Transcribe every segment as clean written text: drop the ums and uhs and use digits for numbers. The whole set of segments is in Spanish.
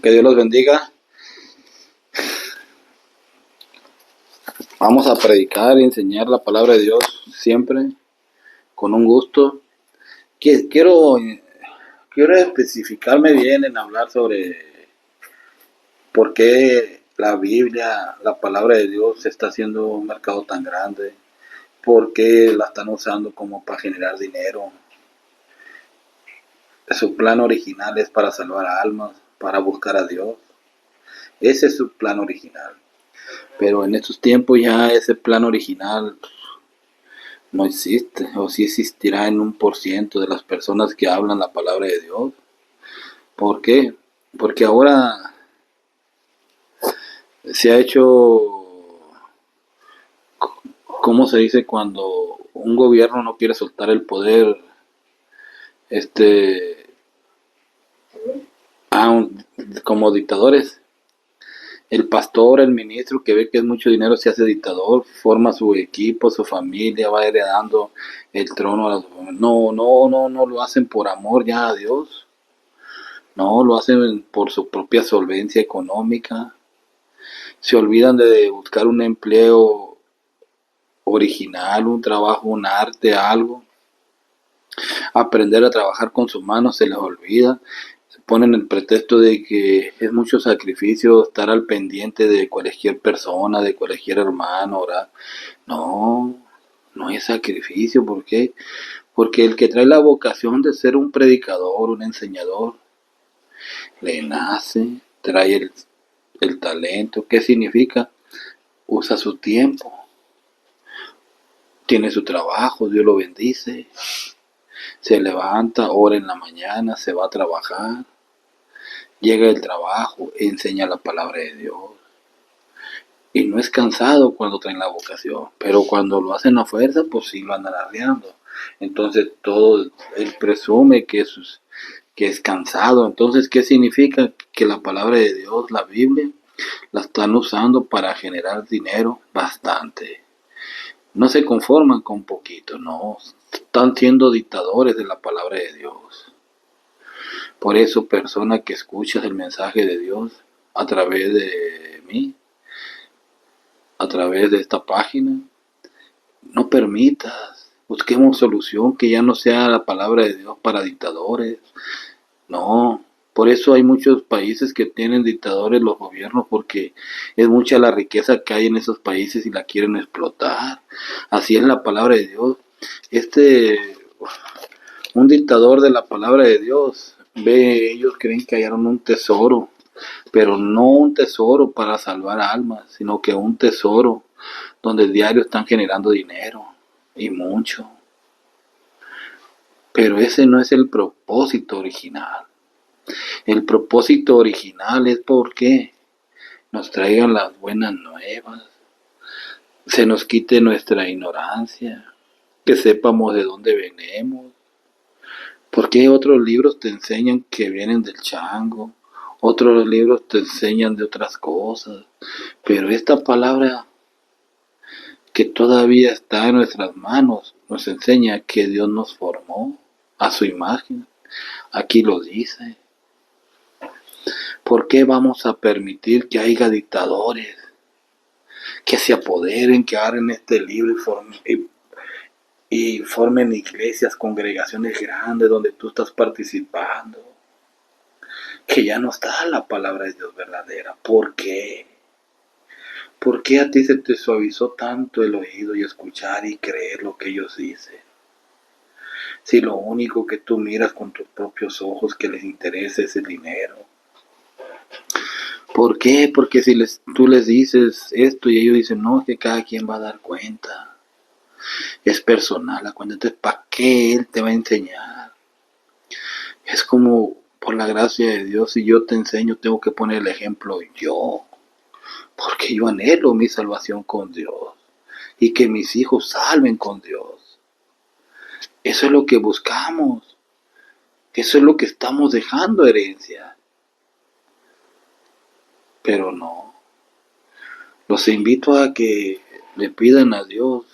Que Dios los bendiga. Vamos a predicar y enseñar la palabra de Dios siempre con un gusto. Quiero especificarme bien en hablar sobre por qué la Biblia, la palabra de Dios, está haciendo un mercado tan grande, por qué la están usando como para generar dinero. Su plan original es para salvar almas, para buscar a Dios. Ese es su plan original. Pero en estos tiempos ya ese plan original no existe, o si existirá en 1% de las personas que hablan la palabra de Dios. ¿Por qué? Porque ahora se ha hecho, ¿cómo se dice? Cuando un gobierno no quiere soltar el poder, este, como dictadores. El pastor, el ministro que ve que es mucho dinero se hace dictador, forma su equipo, su familia, va heredando el trono a las... No lo hacen por amor ya a Dios. No, lo hacen por su propia solvencia económica. Se olvidan de buscar un empleo original, un trabajo, un arte, algo. Aprender a trabajar con sus manos se les olvida. Se ponen el pretexto de que es mucho sacrificio estar al pendiente de cualquier persona, de cualquier hermano, ¿verdad? No, no es sacrificio. ¿Por qué? Porque el que trae la vocación de ser un predicador, un enseñador, le nace, trae el talento. ¿Qué significa? Usa su tiempo, tiene su trabajo, Dios lo bendice, se levanta, ora en la mañana, se va a trabajar, llega del trabajo, enseña la palabra de Dios. Y no es cansado cuando traen la vocación, pero cuando lo hacen a fuerza, pues sí lo andan arreando. Entonces todo, él presume que es cansado. Entonces, ¿qué significa? Que la palabra de Dios, la Biblia, la están usando para generar dinero bastante. No se conforman con poquito, no. Están siendo dictadores de la palabra de Dios. Por eso, persona que escuchas el mensaje de Dios a través de mí, a través de esta página, no permitas. Busquemos solución que ya no sea la palabra de Dios para dictadores. No, por eso hay muchos países que tienen dictadores los gobiernos, porque es mucha la riqueza que hay en esos países y la quieren explotar. Así es la palabra de Dios. Este, un dictador de la palabra de Dios, ellos creen que hallaron un tesoro, pero no un tesoro para salvar almas, sino que un tesoro donde diario están generando dinero y mucho. Pero ese no es el propósito original. El propósito original es porque nos traigan las buenas nuevas, se nos quite nuestra ignorancia, que sepamos de dónde venimos. Porque otros libros te enseñan que vienen del chango, otros libros te enseñan de otras cosas, pero esta palabra que todavía está en nuestras manos nos enseña que Dios nos formó a su imagen. Aquí lo dice. ¿Por qué vamos a permitir que haya dictadores que se apoderen, que abren este libro y formen iglesias, congregaciones grandes donde tú estás participando? Que ya no está la palabra de Dios verdadera. ¿Por qué? ¿Por qué a ti se te suavizó tanto el oído y escuchar y creer lo que ellos dicen? Si lo único que tú miras con tus propios ojos que les interesa es el dinero. ¿Por qué? Porque si tú les dices esto y ellos dicen, no, es que cada quien va a dar cuenta. Es personal la cuenta. Entonces, ¿para qué él te va a enseñar? Es como, por la gracia de Dios, si yo te enseño, tengo que poner el ejemplo yo. Porque yo anhelo mi salvación con Dios. Y que mis hijos salven con Dios. Eso es lo que buscamos. Eso es lo que estamos dejando herencia. Pero no. Los invito a que le pidan a Dios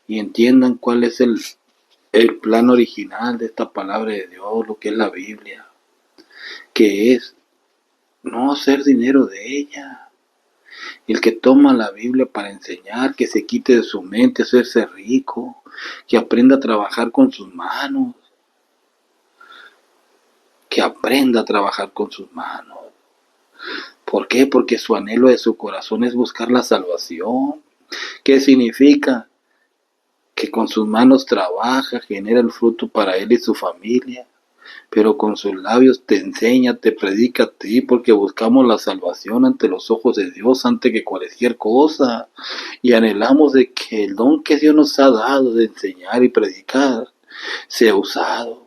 y entiendan cuál es el plan original de esta palabra de Dios, lo que es la Biblia, que es no hacer dinero de ella. El que toma la Biblia para enseñar, que se quite de su mente hacerse rico, que aprenda a trabajar con sus manos, que aprenda a trabajar con sus manos. ¿Por qué? Porque su anhelo de su corazón es buscar la salvación. ¿Qué significa? Que con sus manos trabaja, genera el fruto para él y su familia, pero con sus labios te enseña, te predica a ti, porque buscamos la salvación ante los ojos de Dios, antes que cualquier cosa, y anhelamos de que el don que Dios nos ha dado de enseñar y predicar sea usado,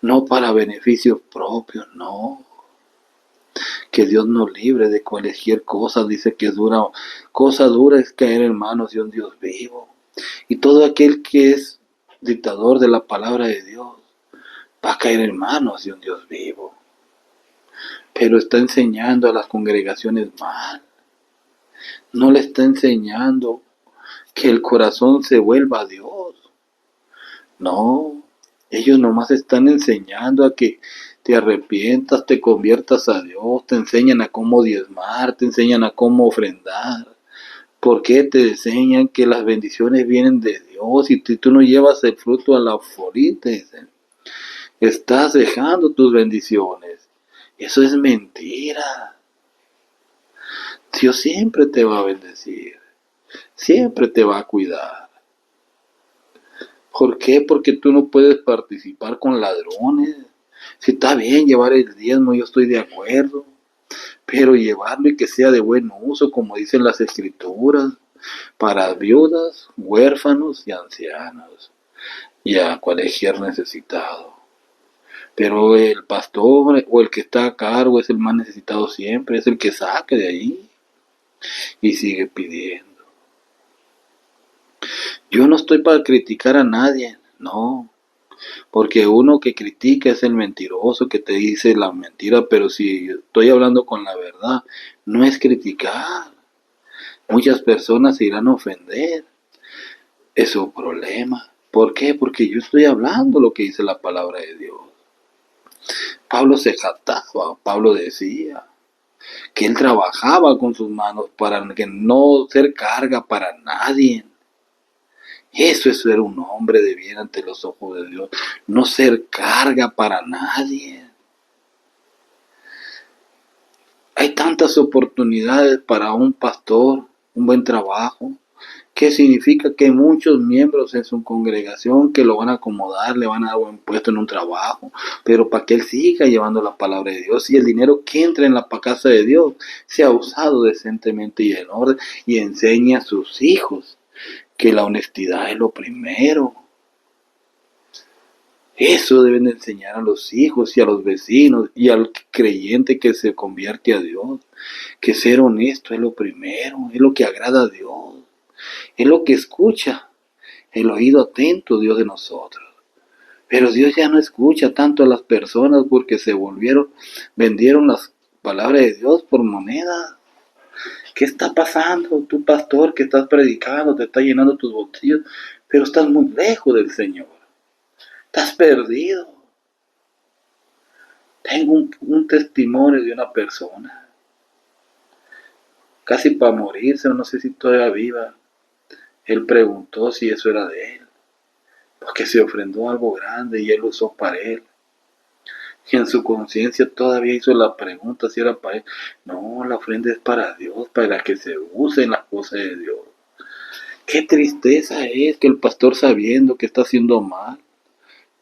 no para beneficios propios, no. Que Dios nos libre de cualquier cosa. Dice que cosa dura es caer en manos de un Dios vivo. Y todo aquel que es dictador de la palabra de Dios va a caer en manos de un Dios vivo. Pero está enseñando a las congregaciones mal. No le está enseñando que el corazón se vuelva a Dios. No, ellos nomás están enseñando a que te arrepientas, te conviertas a Dios, te enseñan a cómo diezmar, te enseñan a cómo ofrendar. ¿Por qué te enseñan que las bendiciones vienen de Dios y tú no llevas el fruto a la florita? Estás dejando tus bendiciones. Eso es mentira. Dios siempre te va a bendecir, siempre te va a cuidar. ¿Por qué? Porque tú no puedes participar con ladrones. Si está bien llevar el diezmo, yo estoy de acuerdo, pero llevarlo y que sea de buen uso, como dicen las escrituras, para viudas, huérfanos y ancianos, y a cualquier necesitado. Pero el pastor o el que está a cargo es el más necesitado siempre, es el que saque de ahí y sigue pidiendo. Yo no estoy para criticar a nadie, no, porque uno que critica es el mentiroso que te dice la mentira, pero si estoy hablando con la verdad, no es criticar. Muchas personas se irán a ofender, es su problema. ¿Por qué? Porque yo estoy hablando lo que dice la palabra de Dios. Pablo se jactaba, Pablo decía que él trabajaba con sus manos para que no ser carga para nadie. Eso es ser un hombre de bien ante los ojos de Dios, no ser carga para nadie. Hay tantas oportunidades para un pastor, un buen trabajo, que significa que hay muchos miembros en su congregación que lo van a acomodar, le van a dar buen puesto en un trabajo, pero para que él siga llevando la palabra de Dios y el dinero que entra en la casa de Dios sea usado decentemente y en orden, y enseñe a sus hijos que la honestidad es lo primero. Eso deben de enseñar a los hijos y a los vecinos y al creyente que se convierte a Dios, que ser honesto es lo primero, es lo que agrada a Dios, es lo que escucha el oído atento Dios de nosotros. Pero Dios ya no escucha tanto a las personas porque vendieron las palabras de Dios por monedas. ¿Qué está pasando? Tu pastor que estás predicando, te está llenando tus bolsillos, pero estás muy lejos del Señor. Estás perdido. Tengo un testimonio de una persona, casi para morirse, no sé si todavía viva. Él preguntó si eso era de él, porque se ofrendó algo grande y él lo usó para él. Y en su conciencia todavía hizo la pregunta si era para él. No, la ofrenda es para Dios, para que se usen las cosas de Dios. Qué tristeza es que el pastor, sabiendo que está haciendo mal,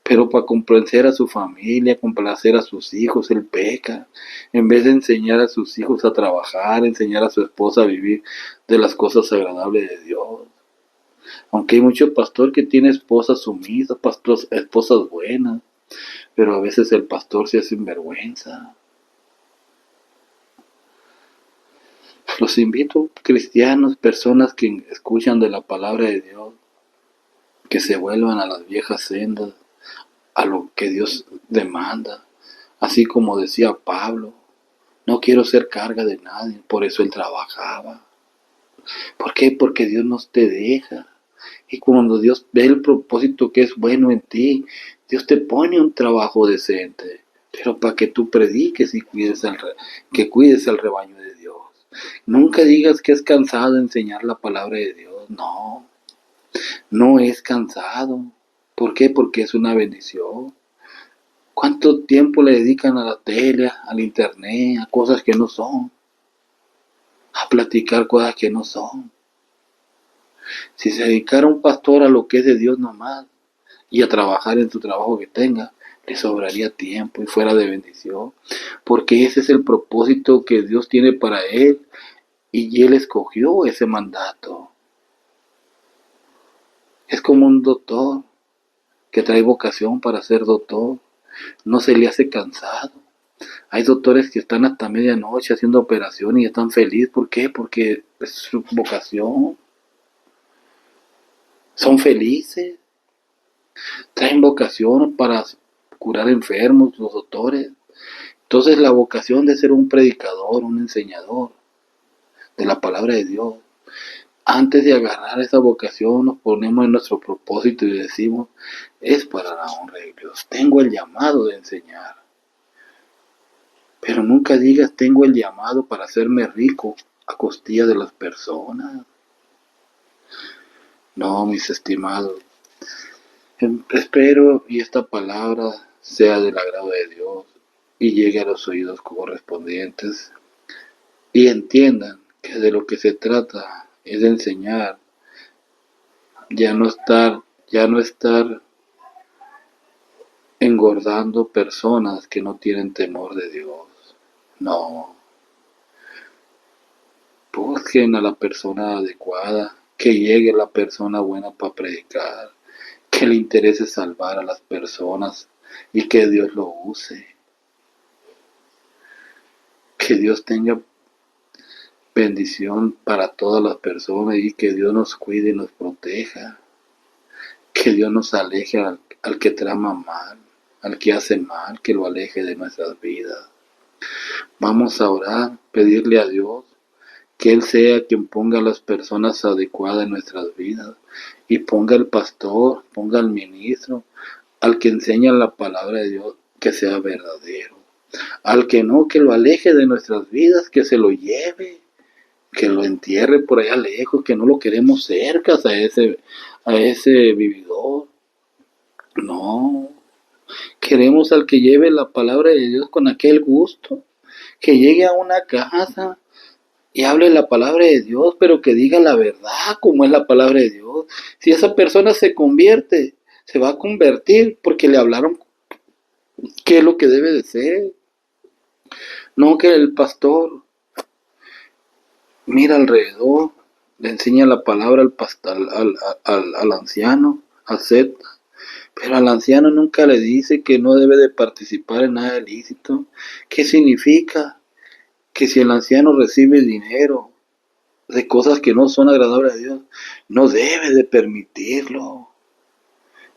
pero para complacer a su familia, complacer a sus hijos, él peca. En vez de enseñar a sus hijos a trabajar, enseñar a su esposa a vivir de las cosas agradables de Dios. Aunque hay mucho pastor que tiene esposas sumisas, esposas buenas, pero a veces el pastor se hace sinvergüenza. Los invito, cristianos, personas que escuchan de la palabra de Dios, que se vuelvan a las viejas sendas, a lo que Dios demanda. Así como decía Pablo, no quiero ser carga de nadie, por eso él trabajaba. ¿Por qué? Porque Dios no te deja. Y cuando Dios ve el propósito que es bueno en ti, Dios te pone un trabajo decente. pero para que tú prediques y que cuides el rebaño de Dios. Nunca digas que es cansado enseñar la palabra de Dios. No, no es cansado. ¿Por qué? Porque es una bendición. ¿Cuánto tiempo le dedican a la tele, al internet, a cosas que no son? A platicar cosas que no son. Si se dedicara un pastor a lo que es de Dios nomás y a trabajar en su trabajo que tenga, le sobraría tiempo y fuera de bendición. Porque ese es el propósito que Dios tiene para él y él escogió ese mandato. Es como un doctor que trae vocación para ser doctor. No se le hace cansado. Hay doctores que están hasta medianoche haciendo operaciones y están felices. ¿Por qué? Porque es su vocación. Son felices. Traen vocación para curar enfermos, los doctores. Entonces la vocación de ser un predicador, un enseñador de la palabra de Dios. Antes de agarrar esa vocación nos ponemos en nuestro propósito y decimos, es para la honra de Dios. Tengo el llamado de enseñar. Pero nunca digas, tengo el llamado para hacerme rico a costilla de las personas. No, mis estimados. Espero y esta palabra sea del agrado de Dios y llegue a los oídos correspondientes y entiendan que de lo que se trata es de enseñar, ya no estar engordando personas que no tienen temor de Dios. No. Busquen a la persona adecuada, que llegue la persona buena para predicar, que le interese salvar a las personas y que Dios lo use. Que Dios tenga bendición para todas las personas y que Dios nos cuide y nos proteja. Que Dios nos aleje al que trama mal, al que hace mal, que lo aleje de nuestras vidas. Vamos a orar, pedirle a Dios que Él sea quien ponga a las personas adecuadas en nuestras vidas y ponga al pastor, ponga al ministro, al que enseña la palabra de Dios, que sea verdadero. Al que no, que lo aleje de nuestras vidas, que se lo lleve, que lo entierre por allá lejos, que no lo queremos cerca a ese vividor. No, queremos al que lleve la palabra de Dios con aquel gusto, que llegue a una casa y hable la palabra de Dios, pero que diga la verdad como es la palabra de Dios. Si esa persona se convierte, se va a convertir porque le hablaron qué es lo que debe de ser. No que el pastor mira alrededor, le enseña la palabra al anciano, acepta, pero al anciano nunca le dice que no debe de participar en nada ilícito. ¿Qué significa? Que si el anciano recibe dinero de cosas que no son agradables a Dios, no debe de permitirlo.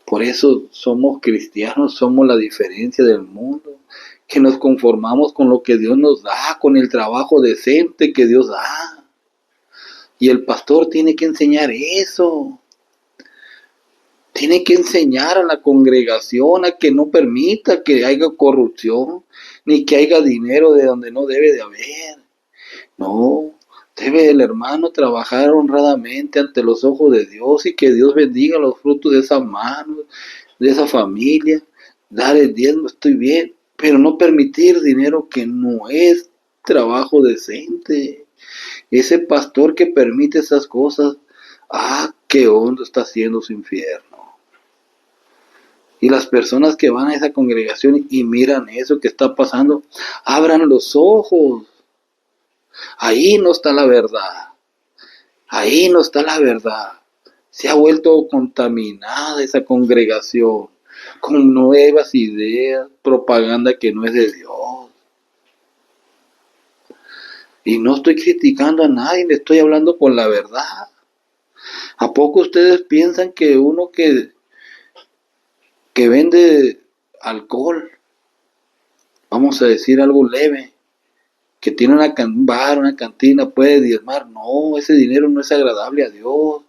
Por eso somos cristianos, somos la diferencia del mundo, que nos conformamos con lo que Dios nos da, con el trabajo decente que Dios da. Y el pastor tiene que enseñar eso. Tiene que enseñar a la congregación a que no permita que haya corrupción, ni que haya dinero de donde no debe de haber. No, debe el hermano trabajar honradamente ante los ojos de Dios y que Dios bendiga los frutos de esa mano, de esa familia. Dar el diezmo, estoy bien, pero no permitir dinero que no es trabajo decente. Ese pastor que permite esas cosas, qué hondo está haciendo su infierno. Y las personas que van a esa congregación y miran eso que está pasando, abran los ojos. Ahí no está la verdad. Ahí no está la verdad. Se ha vuelto contaminada esa congregación con nuevas ideas, propaganda que no es de Dios. Y no estoy criticando a nadie, le estoy hablando con la verdad. ¿A poco ustedes piensan que uno que vende alcohol, vamos a decir algo leve, que tiene un bar, una cantina, puede diezmar? No, ese dinero no es agradable a Dios.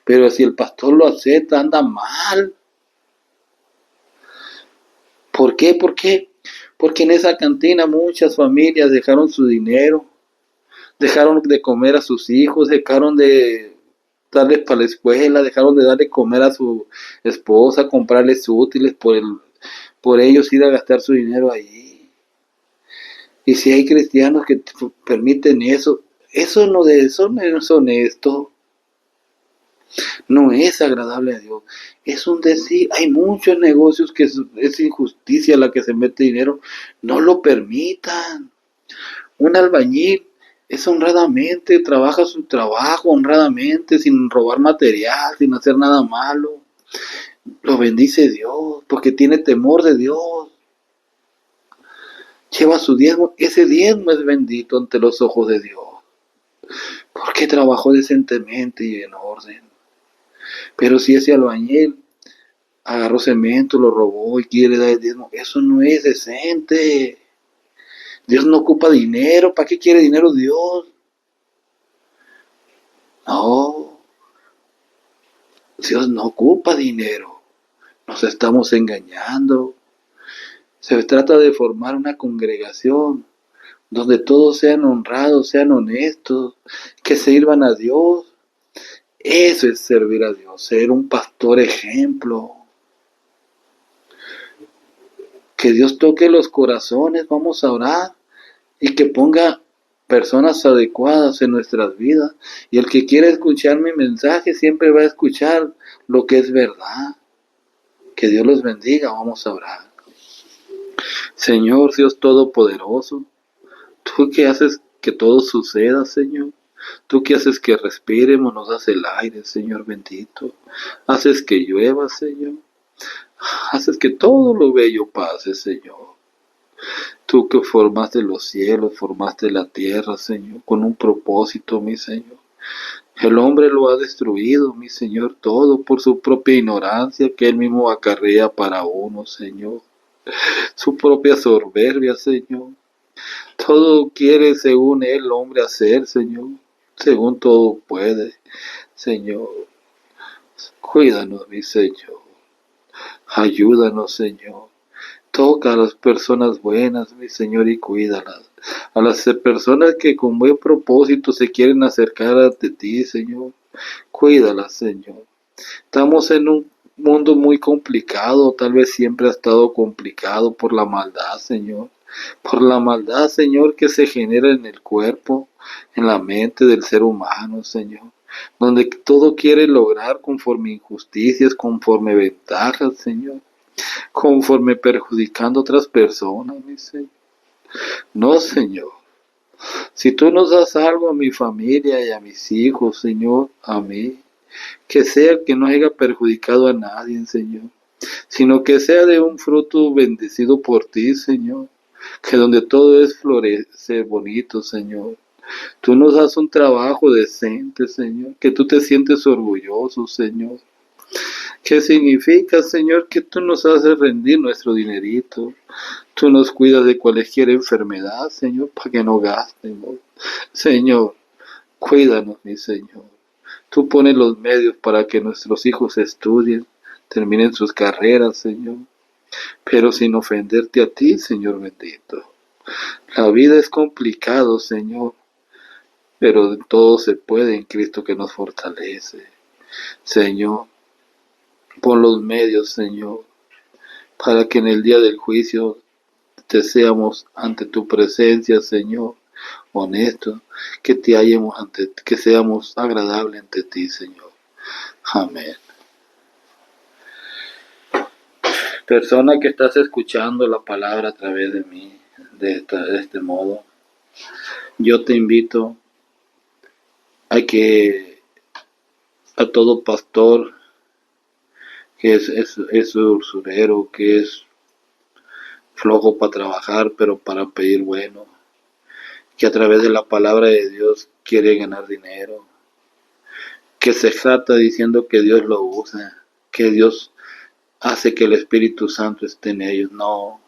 Pero si el pastor lo acepta, anda mal. ¿Por qué? ¿Por qué? Porque en esa cantina muchas familias dejaron su dinero, dejaron de comer a sus hijos, dejaron de darles para la escuela, dejaron de darle comer a su esposa, comprarles útiles por ellos ir a gastar su dinero allí. Y si hay cristianos que permiten eso, eso no es honesto, no es agradable a Dios. Es un decir, hay muchos negocios que es injusticia la que se mete dinero, no lo permitan. Un albañil es honradamente, trabaja su trabajo honradamente, sin robar material, sin hacer nada malo. Lo bendice Dios, porque tiene temor de Dios. Lleva su diezmo, ese diezmo es bendito ante los ojos de Dios, porque trabajó decentemente y en orden. Pero si ese albañil agarró cemento, lo robó y quiere dar el diezmo, eso no es decente. Dios no ocupa dinero, ¿para qué quiere dinero Dios? No, Dios no ocupa dinero, nos estamos engañando. Se trata de formar una congregación donde todos sean honrados, sean honestos, que sirvan a Dios. Eso es servir a Dios, ser un pastor ejemplo. Que Dios toque los corazones, vamos a orar, y que ponga personas adecuadas en nuestras vidas. Y el que quiera escuchar mi mensaje siempre va a escuchar lo que es verdad. Que Dios los bendiga, vamos a orar. Señor Dios Todopoderoso, tú que haces que todo suceda, Señor. Tú que haces que respiremos, nos das el aire, Señor bendito. Haces que llueva, Señor. Haces que todo lo bello pase, Señor. Tú que formaste los cielos, formaste la tierra, Señor, con un propósito, mi Señor. El hombre lo ha destruido, mi Señor, todo por su propia ignorancia que él mismo acarrea para uno, Señor. Su propia soberbia, Señor. Todo quiere según el hombre hacer, Señor. Según todo puede, Señor. Cuídanos, mi Señor. Ayúdanos, Señor. Toca a las personas buenas, mi Señor, y cuídalas. A las personas que con buen propósito se quieren acercar ante ti, Señor. Cuídalas, Señor. Estamos en un mundo muy complicado, tal vez siempre ha estado complicado por la maldad, Señor. Por la maldad, Señor, que se genera en el cuerpo, en la mente del ser humano, Señor. Donde todo quiere lograr conforme injusticias, conforme ventajas, Señor. Conforme perjudicando a otras personas, mi Señor. No, Señor. Si tú nos das algo a mi familia y a mis hijos, Señor, a mí, que sea que no haya perjudicado a nadie, Señor, sino que sea de un fruto bendecido por ti, Señor, que donde todo es florece bonito, Señor. Tú nos das un trabajo decente, Señor, que tú te sientes orgulloso, Señor. ¿Qué significa, Señor, que tú nos haces rendir nuestro dinerito? Tú nos cuidas de cualquier enfermedad, Señor, para que no gastemos. Señor, cuídanos, mi Señor. Tú pones los medios para que nuestros hijos estudien, terminen sus carreras, Señor, pero sin ofenderte a ti, Señor bendito. La vida es complicado, Señor, pero todo se puede en Cristo que nos fortalece. Señor, pon los medios, Señor, para que en el día del juicio te seamos ante tu presencia, Señor, honesto, que te hallemos que seamos agradables ante ti, Señor. Amén. Persona que estás escuchando la palabra a través de mí, de este modo, yo te invito a que a todo pastor que es usurero, que es flojo para trabajar, pero para pedir bueno, que a través de la palabra de Dios quiere ganar dinero, que se trata diciendo que Dios lo usa, que Dios hace que el Espíritu Santo esté en ellos. No,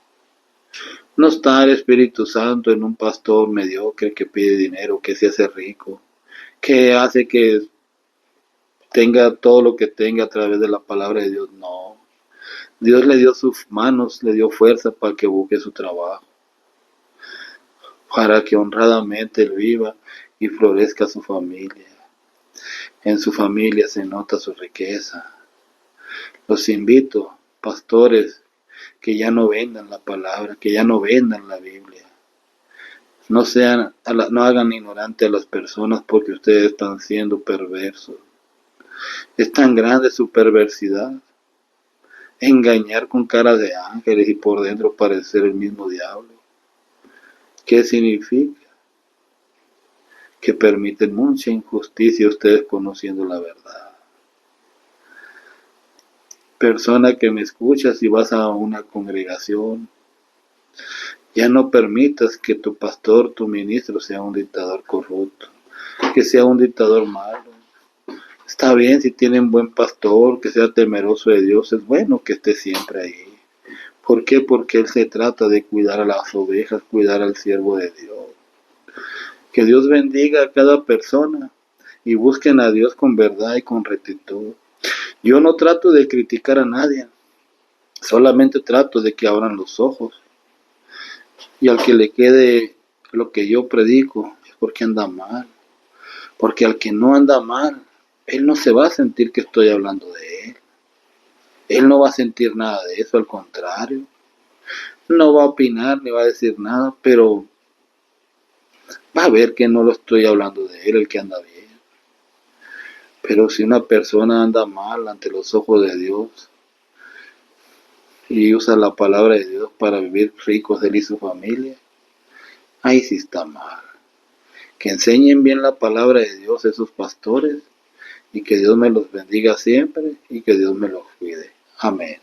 no está el Espíritu Santo en un pastor mediocre que pide dinero, que se hace rico, que hace que tenga todo lo que tenga a través de la palabra de Dios. No, Dios le dio sus manos, le dio fuerza para que busque su trabajo, para que honradamente él viva y florezca su familia. En su familia se nota su riqueza. Los invito, pastores, que ya no vendan la palabra, que ya no vendan la Biblia. No hagan ignorante a las personas porque ustedes están siendo perversos. Es tan grande su perversidad. Engañar con cara de ángeles y por dentro parecer el mismo diablo. ¿Qué significa? Que permiten mucha injusticia ustedes conociendo la verdad. Persona que me escuchas y vas a una congregación, ya no permitas que tu pastor, tu ministro sea un dictador corrupto, que sea un dictador malo. Está bien si tienen buen pastor, que sea temeroso de Dios, es bueno que esté siempre ahí. ¿Por qué? Porque él se trata de cuidar a las ovejas, cuidar al siervo de Dios. Que Dios bendiga a cada persona y busquen a Dios con verdad y con rectitud. Yo no trato de criticar a nadie, solamente trato de que abran los ojos. Y al que le quede lo que yo predico es porque anda mal. Porque al que no anda mal, él no se va a sentir que estoy hablando de él. Él no va a sentir nada de eso, al contrario. No va a opinar ni va a decir nada, pero va a ver que no lo estoy hablando de él, el que anda bien. Pero si una persona anda mal ante los ojos de Dios y usa la palabra de Dios para vivir ricos él y su familia, ahí sí está mal. Que enseñen bien la palabra de Dios esos pastores y que Dios me los bendiga siempre y que Dios me los cuide. Amén.